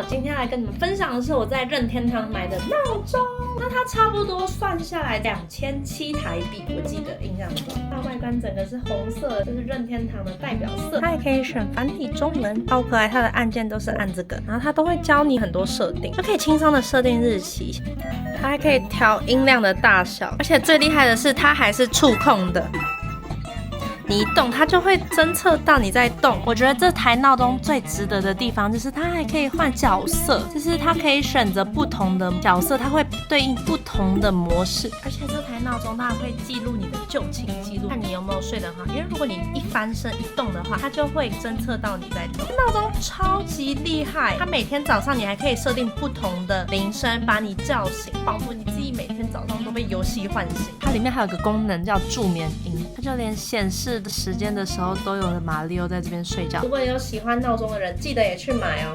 我今天来跟你们分享的是我在任天堂买的闹钟。那它差不多算下来2700台币，我记得印象中。它外观整个是红色的，就是任天堂的代表色。它也可以选繁体中文，超可爱。它的按键都是按这个，然后它都会教你很多设定，就可以轻松的设定日期。它还可以调音量的大小，而且最厉害的是它还是触控的。你一动，它就会侦测到你在动。我觉得这台闹钟最值得的地方就是它还可以换角色，就是它可以选择不同的角色，它会对应不同的模式。而且这台闹钟它还会记录你的就寝记录，看你有没有睡得好。因为如果你一翻身一动的话，它就会侦测到你在动。闹钟超级厉害，它每天早上你还可以设定不同的铃声把你叫醒，仿佛你自己每天早上都被游戏唤醒。它里面还有个功能叫助眠音，它就连显示时间的时候都有马里奥在这边睡觉。如果有喜欢闹钟的人，记得也去买哦。